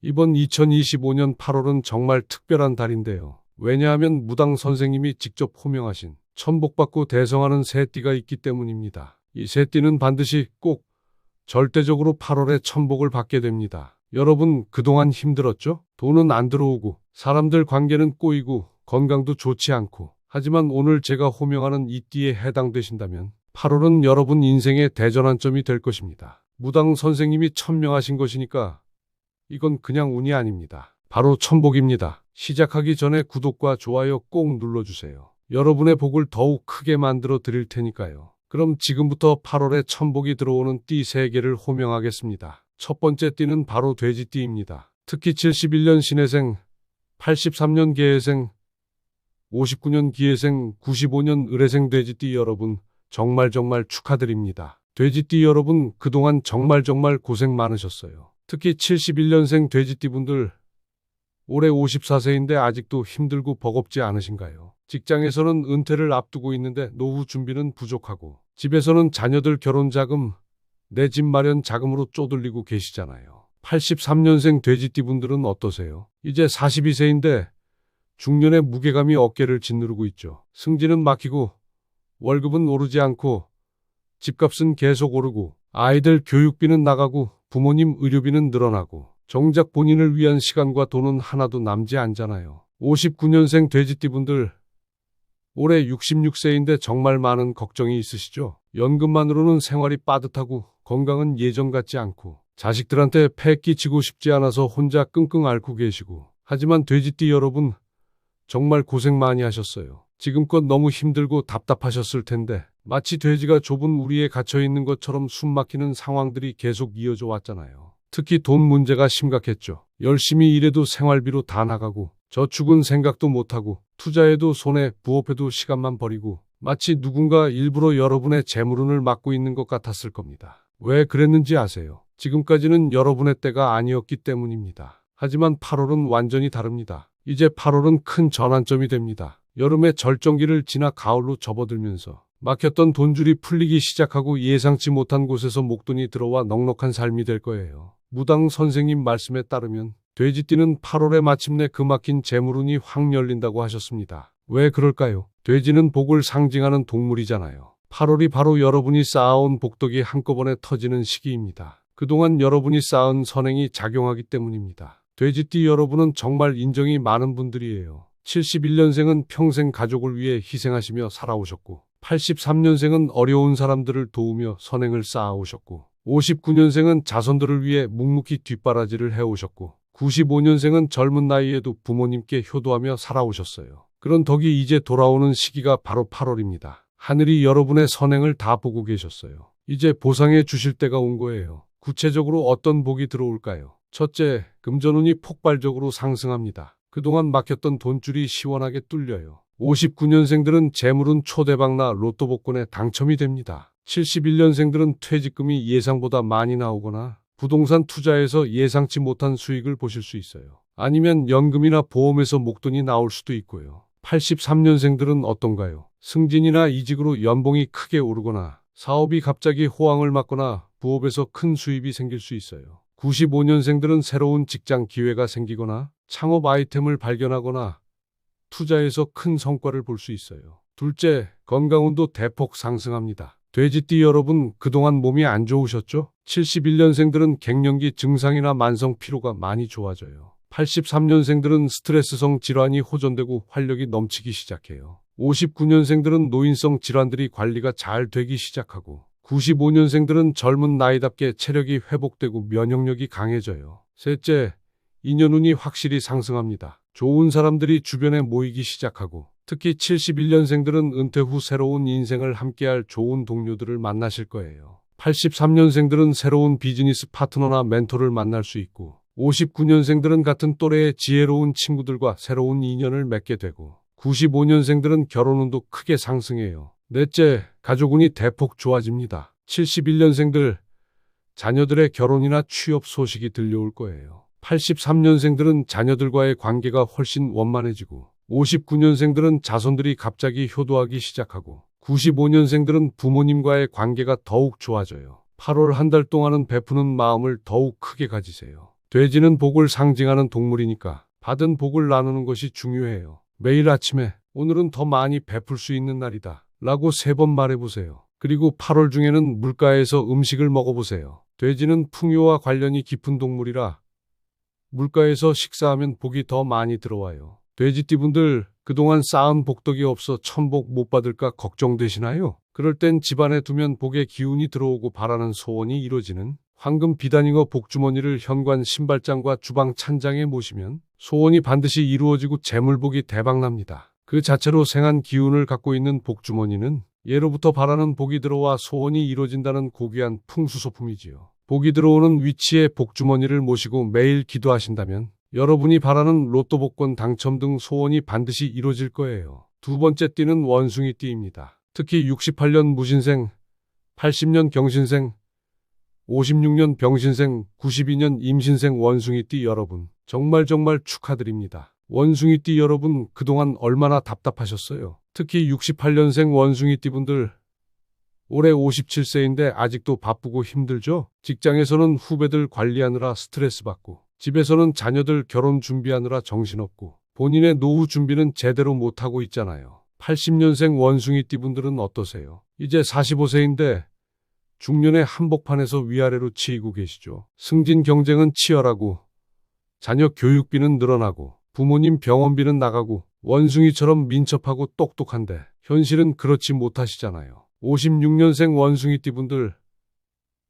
이번 2025년 8월은 정말 특별한 달인데요. 왜냐하면 무당 선생님이 직접 호명하신 천복받고 대성하는 새띠가 있기 때문입니다. 이 새띠는 반드시 꼭 절대적으로 8월에 천복을 받게 됩니다. 여러분 그동안 힘들었죠? 돈은 안 들어오고 사람들 관계는 꼬이고 건강도 좋지 않고 하지만 오늘 제가 호명하는 이 띠에 해당되신다면 8월은 여러분 인생의 대전환점이 될 것입니다. 무당 선생님이 천명하신 것이니까 이건 그냥 운이 아닙니다. 바로 천복입니다. 시작하기 전에 구독과 좋아요 꼭 눌러주세요. 여러분의 복을 더욱 크게 만들어 드릴 테니까요. 그럼 지금부터 8월에 천복이 들어오는 띠 3개를 호명하겠습니다. 첫 번째 띠는 바로 돼지띠입니다. 특히 71년 신해생, 83년 개해생, 59년 기해생, 95년 을해생 돼지띠 여러분 정말 축하드립니다. 돼지띠 여러분 그동안 정말 고생 많으셨어요. 특히 71년생 돼지띠분들 올해 54세인데 아직도 힘들고 버겁지 않으신가요? 직장에서는 은퇴를 앞두고 있는데 노후 준비는 부족하고 집에서는 자녀들 결혼 자금, 내 집 마련 자금으로 쪼들리고 계시잖아요. 83년생 돼지띠분들은 어떠세요? 이제 42세인데 중년의 무게감이 어깨를 짓누르고 있죠. 승진은 막히고 월급은 오르지 않고 집값은 계속 오르고 아이들 교육비는 나가고 부모님 의료비는 늘어나고 정작 본인을 위한 시간과 돈은 하나도 남지 않잖아요. 59년생 돼지띠분들 올해 66세인데 정말 많은 걱정이 있으시죠? 연금만으로는 생활이 빠듯하고 건강은 예전 같지 않고 자식들한테 패 끼치고 싶지 않아서 혼자 끙끙 앓고 계시고 하지만 돼지띠 여러분 정말 고생 많이 하셨어요. 지금껏 너무 힘들고 답답하셨을 텐데 마치 돼지가 좁은 우리에 갇혀 있는 것처럼 숨막히는 상황들이 계속 이어져 왔잖아요. 특히 돈 문제가 심각했죠. 열심히 일해도 생활비로 다 나가고 저축은 생각도 못하고 투자해도 손해, 부업해도 시간만 버리고 마치 누군가 일부러 여러분의 재물운을 막고 있는 것 같았을 겁니다. 왜 그랬는지 아세요? 지금까지는 여러분의 때가 아니었기 때문입니다. 하지만 8월은 완전히 다릅니다. 이제 8월은 큰 전환점이 됩니다. 여름의 절정기를 지나 가을로 접어들면서 막혔던 돈줄이 풀리기 시작하고 예상치 못한 곳에서 목돈이 들어와 넉넉한 삶이 될 거예요. 무당 선생님 말씀에 따르면 돼지띠는 8월에 마침내 그 막힌 재물운이 확 열린다고 하셨습니다. 왜 그럴까요? 돼지는 복을 상징하는 동물이잖아요. 8월이 바로 여러분이 쌓아온 복덕이 한꺼번에 터지는 시기입니다. 그동안 여러분이 쌓은 선행이 작용하기 때문입니다. 돼지띠 여러분은 정말 인정이 많은 분들이에요. 71년생은 평생 가족을 위해 희생하시며 살아오셨고 83년생은 어려운 사람들을 도우며 선행을 쌓아오셨고 59년생은 자손들을 위해 묵묵히 뒷바라지를 해오셨고 95년생은 젊은 나이에도 부모님께 효도하며 살아오셨어요. 그런 덕이 이제 돌아오는 시기가 바로 8월입니다. 하늘이 여러분의 선행을 다 보고 계셨어요. 이제 보상해 주실 때가 온 거예요. 구체적으로 어떤 복이 들어올까요? 첫째, 금전운이 폭발적으로 상승합니다. 그동안 막혔던 돈줄이 시원하게 뚫려요. 59년생들은 재물운 초대박나 로또 복권에 당첨이 됩니다. 71년생들은 퇴직금이 예상보다 많이 나오거나 부동산 투자에서 예상치 못한 수익을 보실 수 있어요. 아니면 연금이나 보험에서 목돈이 나올 수도 있고요. 83년생들은 어떤가요? 승진이나 이직으로 연봉이 크게 오르거나 사업이 갑자기 호황을 맞거나 부업에서 큰 수입이 생길 수 있어요. 95년생들은 새로운 직장 기회가 생기거나 창업 아이템을 발견하거나 투자에서 큰 성과를 볼 수 있어요. 둘째, 건강운도 대폭 상승합니다. 돼지띠 여러분 그동안 몸이 안 좋으셨죠? 71년생들은 갱년기 증상이나 만성 피로가 많이 좋아져요. 83년생들은 스트레스성 질환이 호전되고 활력이 넘치기 시작해요. 59년생들은 노인성 질환들이 관리가 잘 되기 시작하고 95년생들은 젊은 나이답게 체력이 회복되고 면역력이 강해져요. 셋째, 인연운이 확실히 상승합니다. 좋은 사람들이 주변에 모이기 시작하고 특히 71년생들은 은퇴 후 새로운 인생을 함께할 좋은 동료들을 만나실 거예요. 83년생들은 새로운 비즈니스 파트너나 멘토를 만날 수 있고 59년생들은 같은 또래의 지혜로운 친구들과 새로운 인연을 맺게 되고 95년생들은 결혼운도 크게 상승해요. 넷째, 가족운이 대폭 좋아집니다. 71년생들, 자녀들의 결혼이나 취업 소식이 들려올 거예요. 83년생들은 자녀들과의 관계가 훨씬 원만해지고 59년생들은 자손들이 갑자기 효도하기 시작하고 95년생들은 부모님과의 관계가 더욱 좋아져요. 8월 한 달 동안은 베푸는 마음을 더욱 크게 가지세요. 돼지는 복을 상징하는 동물이니까 받은 복을 나누는 것이 중요해요. 매일 아침에 오늘은 더 많이 베풀 수 있는 날이다 라고 3번 말해보세요. 그리고 8월 중에는 물가에서 음식을 먹어보세요. 돼지는 풍요와 관련이 깊은 동물이라 물가에서 식사하면 복이 더 많이 들어와요. 돼지띠분들 그동안 쌓은 복덕이 없어 천복 못 받을까 걱정되시나요? 그럴 땐 집안에 두면 복의 기운이 들어오고 바라는 소원이 이루어지는 황금 비단잉어 복주머니를 현관 신발장과 주방 찬장에 모시면 소원이 반드시 이루어지고 재물복이 대박납니다. 그 자체로 생한 기운을 갖고 있는 복주머니는 예로부터 바라는 복이 들어와 소원이 이루어진다는 고귀한 풍수소품이지요. 복이 들어오는 위치에 복주머니를 모시고 매일 기도하신다면 여러분이 바라는 로또 복권 당첨 등 소원이 반드시 이루어질 거예요. 두 번째 띠는 원숭이 띠입니다. 특히 68년 무신생, 80년 경신생, 56년 병신생, 92년 임신생 원숭이띠 여러분, 정말 축하드립니다. 원숭이띠 여러분, 그동안 얼마나 답답하셨어요? 특히 68년생 원숭이띠분들, 올해 57세인데 아직도 바쁘고 힘들죠? 직장에서는 후배들 관리하느라 스트레스 받고, 집에서는 자녀들 결혼 준비하느라 정신없고, 본인의 노후 준비는 제대로 못하고 있잖아요. 80년생 원숭이띠분들은 어떠세요? 이제 45세인데 중년의 한복판에서 위아래로 치이고 계시죠. 승진 경쟁은 치열하고 자녀 교육비는 늘어나고 부모님 병원비는 나가고 원숭이처럼 민첩하고 똑똑한데 현실은 그렇지 못하시잖아요. 56년생 원숭이띠분들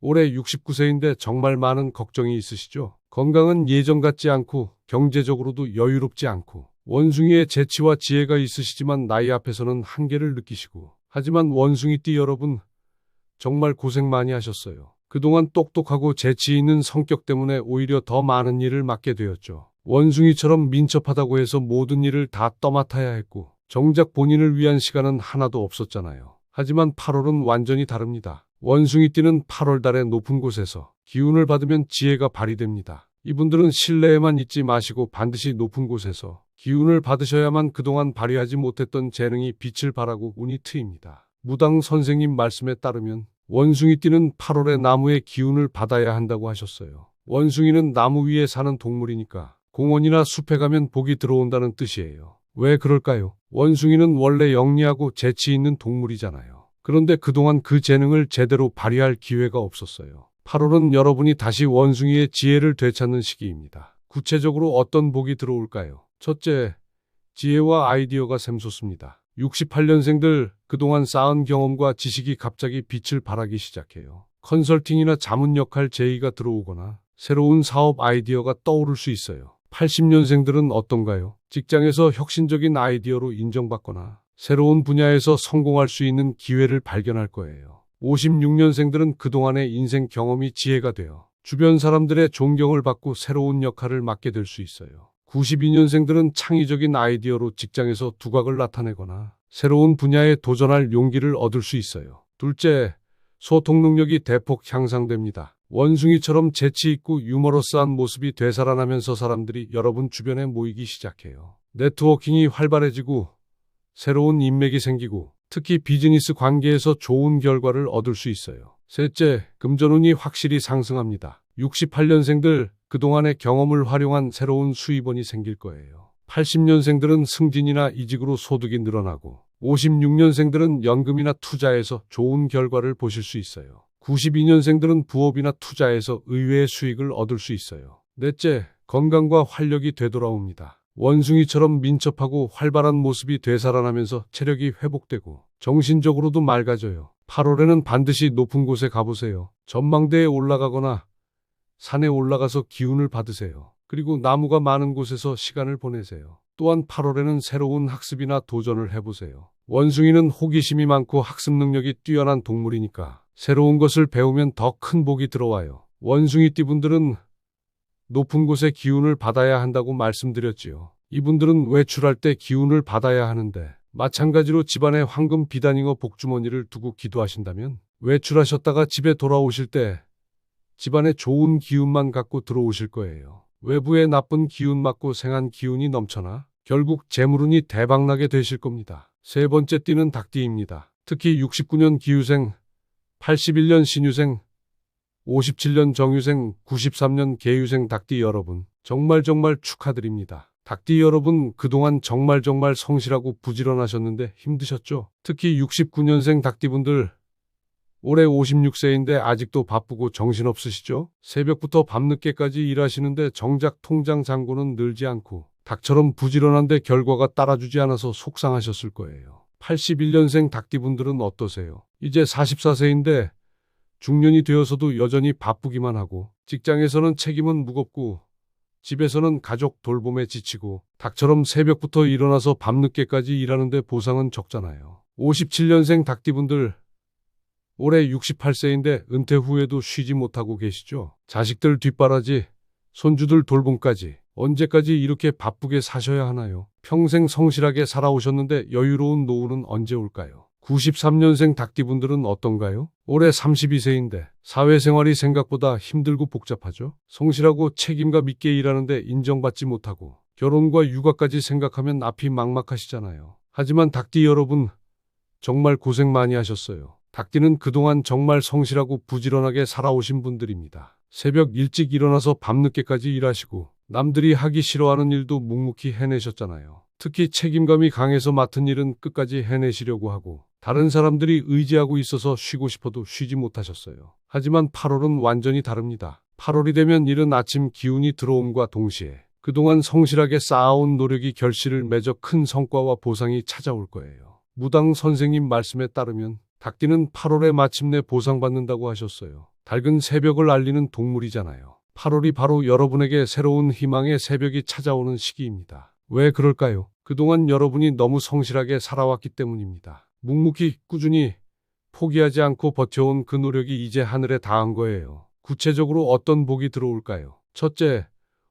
올해 69세인데 정말 많은 걱정이 있으시죠. 건강은 예전 같지 않고 경제적으로도 여유롭지 않고 원숭이의 재치와 지혜가 있으시지만 나이 앞에서는 한계를 느끼시고 하지만 원숭이띠 여러분 정말 고생 많이 하셨어요. 그동안 똑똑하고 재치 있는 성격 때문에 오히려 더 많은 일을 맡게 되었죠. 원숭이처럼 민첩하다고 해서 모든 일을 다 떠맡아야 했고 정작 본인을 위한 시간은 하나도 없었잖아요. 하지만 8월은 완전히 다릅니다. 원숭이띠는 8월 달에 높은 곳에서 기운을 받으면 지혜가 발휘됩니다. 이분들은 실내에만 있지 마시고 반드시 높은 곳에서 기운을 받으셔야만 그동안 발휘하지 못했던 재능이 빛을 발하고 운이 트입니다. 무당 선생님 말씀에 따르면 원숭이띠는 8월에 나무의 기운을 받아야 한다고 하셨어요. 원숭이는 나무 위에 사는 동물이니까 공원이나 숲에 가면 복이 들어온다는 뜻이에요. 왜 그럴까요? 원숭이는 원래 영리하고 재치 있는 동물이잖아요. 그런데 그동안 그 재능을 제대로 발휘할 기회가 없었어요. 8월은 여러분이 다시 원숭이의 지혜를 되찾는 시기입니다. 구체적으로 어떤 복이 들어올까요? 첫째, 지혜와 아이디어가 샘솟습니다. 68년생들 그동안 쌓은 경험과 지식이 갑자기 빛을 발하기 시작해요. 컨설팅이나 자문 역할 제의가 들어오거나 새로운 사업 아이디어가 떠오를 수 있어요. 80년생들은 어떤가요? 직장에서 혁신적인 아이디어로 인정받거나 새로운 분야에서 성공할 수 있는 기회를 발견할 거예요. 56년생들은 그동안의 인생 경험이 지혜가 되어 주변 사람들의 존경을 받고 새로운 역할을 맡게 될 수 있어요. 92년생들은 창의적인 아이디어로 직장에서 두각을 나타내거나 새로운 분야에 도전할 용기를 얻을 수 있어요. 둘째, 소통 능력이 대폭 향상됩니다. 원숭이처럼 재치 있고 유머러스한 모습이 되살아나면서 사람들이 여러분 주변에 모이기 시작해요. 네트워킹이 활발해지고 새로운 인맥이 생기고 특히 비즈니스 관계에서 좋은 결과를 얻을 수 있어요. 셋째, 금전운이 확실히 상승합니다. 68년생들 그동안의 경험을 활용한 새로운 수입원이 생길 거예요. 80년생들은 승진이나 이직으로 소득이 늘어나고 56년생들은 연금이나 투자에서 좋은 결과를 보실 수 있어요. 92년생들은 부업이나 투자에서 의외의 수익을 얻을 수 있어요. 넷째, 건강과 활력이 되돌아옵니다. 원숭이처럼 민첩하고 활발한 모습이 되살아나면서 체력이 회복되고 정신적으로도 맑아져요. 8월에는 반드시 높은 곳에 가보세요. 전망대에 올라가거나 산에 올라가서 기운을 받으세요. 그리고 나무가 많은 곳에서 시간을 보내세요. 또한 8월에는 새로운 학습이나 도전을 해보세요. 원숭이는 호기심이 많고 학습 능력이 뛰어난 동물이니까 새로운 것을 배우면 더 큰 복이 들어와요. 원숭이띠분들은 높은 곳에 기운을 받아야 한다고 말씀드렸지요. 이분들은 외출할 때 기운을 받아야 하는데 마찬가지로 집안에 황금 비단잉어 복주머니를 두고 기도하신다면 외출하셨다가 집에 돌아오실 때 집안에 좋은 기운만 갖고 들어오실 거예요. 외부에 나쁜 기운 맞고 생한 기운이 넘쳐나 결국 재물운이 대박나게 되실 겁니다. 세 번째 띠는 닭띠입니다. 특히 69년 기유생, 81년 신유생, 57년 정유생, 93년 개유생 닭띠 여러분, 정말 축하드립니다. 닭띠 여러분, 그동안 정말 성실하고 부지런하셨는데 힘드셨죠? 특히 69년생 닭띠분들, 올해 56세인데 아직도 바쁘고 정신없으시죠? 새벽부터 밤늦게까지 일하시는데 정작 통장 잔고는 늘지 않고 닭처럼 부지런한데 결과가 따라주지 않아서 속상하셨을 거예요. 81년생 닭띠분들은 어떠세요? 이제 44세인데 중년이 되어서도 여전히 바쁘기만 하고 직장에서는 책임은 무겁고 집에서는 가족 돌봄에 지치고 닭처럼 새벽부터 일어나서 밤늦게까지 일하는데 보상은 적잖아요. 57년생 닭띠분들, 올해 68세인데 은퇴 후에도 쉬지 못하고 계시죠? 자식들 뒷바라지, 손주들 돌봄까지 언제까지 이렇게 바쁘게 사셔야 하나요? 평생 성실하게 살아오셨는데 여유로운 노후는 언제 올까요? 93년생 닭띠분들은 어떤가요? 올해 32세인데 사회생활이 생각보다 힘들고 복잡하죠? 성실하고 책임감 있게 일하는데 인정받지 못하고 결혼과 육아까지 생각하면 앞이 막막하시잖아요. 하지만 닭띠 여러분, 정말 고생 많이 하셨어요. 닭띠는 그동안 정말 성실하고 부지런하게 살아오신 분들입니다. 새벽 일찍 일어나서 밤늦게까지 일하시고 남들이 하기 싫어하는 일도 묵묵히 해내셨잖아요. 특히 책임감이 강해서 맡은 일은 끝까지 해내시려고 하고 다른 사람들이 의지하고 있어서 쉬고 싶어도 쉬지 못하셨어요. 하지만 8월은 완전히 다릅니다. 8월이 되면 이른 아침 기운이 들어옴과 동시에 그동안 성실하게 쌓아온 노력이 결실을 맺어 큰 성과와 보상이 찾아올 거예요. 무당 선생님 말씀에 따르면 닭띠는 8월에 마침내 보상받는다고 하셨어요. 닭은 새벽을 알리는 동물이잖아요. 8월이 바로 여러분에게 새로운 희망의 새벽이 찾아오는 시기입니다. 왜 그럴까요? 그동안 여러분이 너무 성실하게 살아왔기 때문입니다. 묵묵히 꾸준히 포기하지 않고 버텨온 그 노력이 이제 하늘에 닿은 거예요. 구체적으로 어떤 복이 들어올까요? 첫째,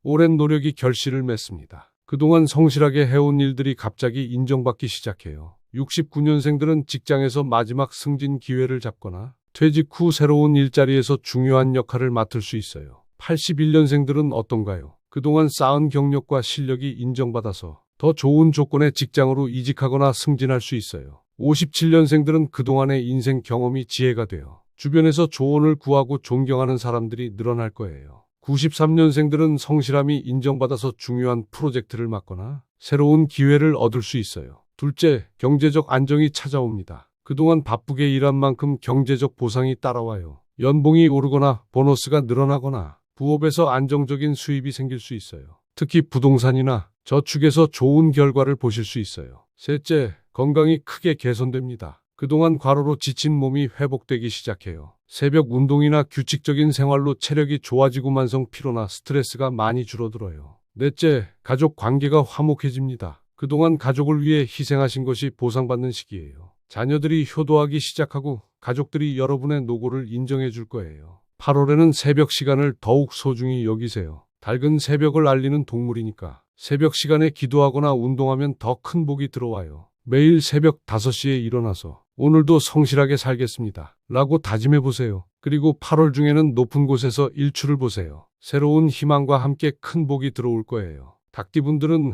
오랜 노력이 결실을 맺습니다. 그동안 성실하게 해온 일들이 갑자기 인정받기 시작해요. 69년생들은 직장에서 마지막 승진 기회를 잡거나 퇴직 후 새로운 일자리에서 중요한 역할을 맡을 수 있어요. 81년생들은 어떤가요? 그동안 쌓은 경력과 실력이 인정받아서 더 좋은 조건의 직장으로 이직하거나 승진할 수 있어요. 57년생들은 그동안의 인생 경험이 지혜가 되어 주변에서 조언을 구하고 존경하는 사람들이 늘어날 거예요. 93년생들은 성실함이 인정받아서 중요한 프로젝트를 맡거나 새로운 기회를 얻을 수 있어요. 둘째, 경제적 안정이 찾아옵니다. 그동안 바쁘게 일한 만큼 경제적 보상이 따라와요. 연봉이 오르거나 보너스가 늘어나거나 부업에서 안정적인 수입이 생길 수 있어요. 특히 부동산이나 저축에서 좋은 결과를 보실 수 있어요. 셋째, 건강이 크게 개선됩니다. 그동안 과로로 지친 몸이 회복되기 시작해요. 새벽 운동이나 규칙적인 생활로 체력이 좋아지고 만성 피로나 스트레스가 많이 줄어들어요. 넷째, 가족 관계가 화목해집니다. 그동안 가족을 위해 희생하신 것이 보상받는 시기예요. 자녀들이 효도하기 시작하고 가족들이 여러분의 노고를 인정해 줄 거예요. 8월에는 새벽 시간을 더욱 소중히 여기세요. 닭은 새벽을 알리는 동물이니까 새벽 시간에 기도하거나 운동하면 더 큰 복이 들어와요. 매일 새벽 5시에 일어나서 오늘도 성실하게 살겠습니다 라고 다짐해 보세요. 그리고 8월 중에는 높은 곳에서 일출을 보세요. 새로운 희망과 함께 큰 복이 들어올 거예요. 닭띠분들은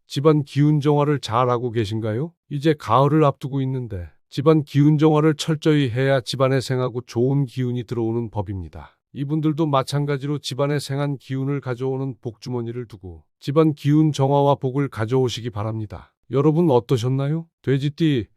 집안 기운 정화를 잘 하고 계신가요? 이제 가을을 앞두고 있는데 집안 기운 정화를 철저히 해야 집안에 생하고 좋은 기운이 들어오는 법입니다. 이분들도 마찬가지로 집안에 생한 기운을 가져오는 복주머니를 두고 집안 기운 정화와 복을 가져오시기 바랍니다. 여러분 어떠셨나요? 돼지띠,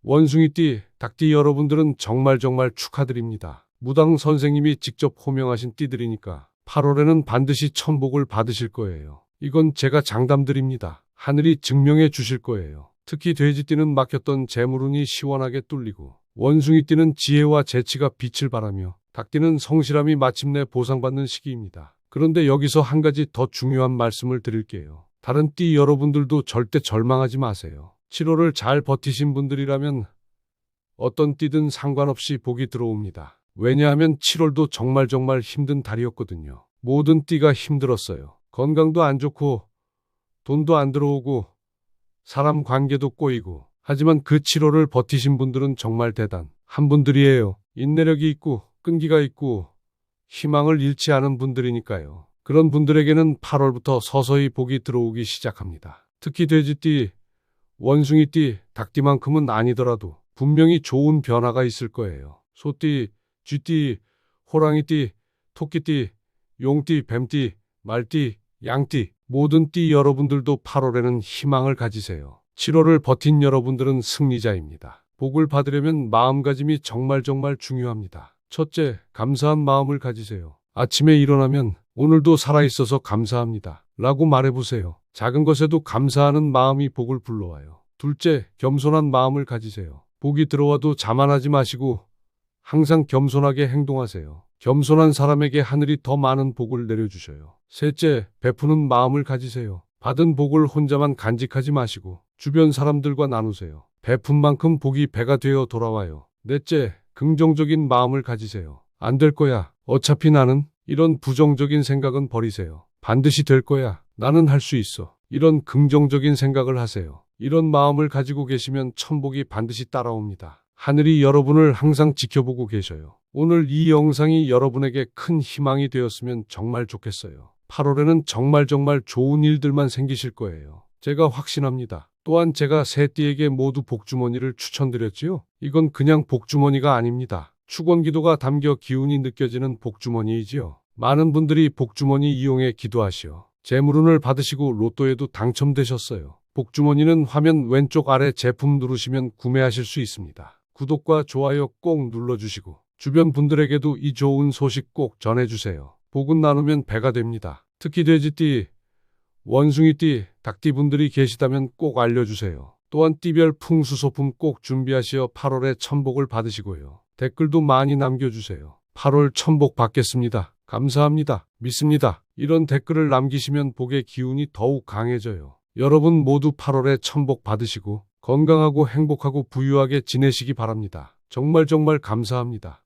원숭이띠, 닭띠 여러분들은 정말 축하드립니다. 무당 선생님이 직접 호명하신 띠들이니까 8월에는 반드시 천복을 받으실 거예요. 이건 제가 장담드립니다. 하늘이 증명해 주실 거예요. 특히 돼지띠는 막혔던 재물운이 시원하게 뚫리고 원숭이띠는 지혜와 재치가 빛을 발하며 닭띠는 성실함이 마침내 보상받는 시기입니다. 그런데 여기서 한 가지 더 중요한 말씀을 드릴게요. 다른 띠 여러분들도 절대 절망하지 마세요. 7월을 잘 버티신 분들이라면 어떤 띠든 상관없이 복이 들어옵니다. 왜냐하면 7월도 정말 힘든 달이었거든요. 모든 띠가 힘들었어요. 건강도 안 좋고 돈도 안 들어오고 사람 관계도 꼬이고 하지만 그 7월을 버티신 분들은 정말 대단한 분들이에요. 인내력이 있고 끈기가 있고 희망을 잃지 않은 분들이니까요. 그런 분들에게는 8월부터 서서히 복이 들어오기 시작합니다. 특히 돼지띠, 원숭이띠, 닭띠만큼은 아니더라도 분명히 좋은 변화가 있을 거예요. 소띠, 쥐띠, 호랑이띠, 토끼띠, 용띠, 뱀띠, 말띠, 양띠, 모든 띠 여러분들도 8월에는 희망을 가지세요. 7월을 버틴 여러분들은 승리자입니다. 복을 받으려면 마음가짐이 정말 중요합니다. 첫째, 감사한 마음을 가지세요. 아침에 일어나면 오늘도 살아있어서 감사합니다. 라고 말해보세요. 작은 것에도 감사하는 마음이 복을 불러와요. 둘째, 겸손한 마음을 가지세요. 복이 들어와도 자만하지 마시고 항상 겸손하게 행동하세요. 겸손한 사람에게 하늘이 더 많은 복을 내려주셔요. 셋째, 베푸는 마음을 가지세요. 받은 복을 혼자만 간직하지 마시고 주변 사람들과 나누세요. 베푼 만큼 복이 배가 되어 돌아와요. 넷째, 긍정적인 마음을 가지세요. 안 될 거야. 어차피 나는 이런 부정적인 생각은 버리세요. 반드시 될 거야. 나는 할 수 있어. 이런 긍정적인 생각을 하세요. 이런 마음을 가지고 계시면 천복이 반드시 따라옵니다. 하늘이 여러분을 항상 지켜보고 계셔요. 오늘 이 영상이 여러분에게 큰 희망이 되었으면 정말 좋겠어요. 8월에는 정말 좋은 일들만 생기실 거예요. 제가 확신합니다. 또한 제가 세 띠에게 모두 복주머니를 추천드렸지요. 이건 그냥 복주머니가 아닙니다. 축원기도가 담겨 기운이 느껴지는 복주머니이지요. 많은 분들이 복주머니 이용해 기도하시어 재물운을 받으시고 로또에도 당첨되셨어요. 복주머니는 화면 왼쪽 아래 제품 누르시면 구매하실 수 있습니다. 구독과 좋아요 꼭 눌러주시고 주변 분들에게도 이 좋은 소식 꼭 전해주세요. 복은 나누면 배가 됩니다. 특히 돼지띠, 원숭이띠, 닭띠 분들이 계시다면 꼭 알려주세요. 또한 띠별 풍수소품 꼭 준비하시어 8월에 천복을 받으시고요. 댓글도 많이 남겨주세요. 8월 천복 받겠습니다. 감사합니다. 믿습니다. 이런 댓글을 남기시면 복의 기운이 더욱 강해져요. 여러분 모두 8월에 천복 받으시고 건강하고 행복하고 부유하게 지내시기 바랍니다. 정말 감사합니다.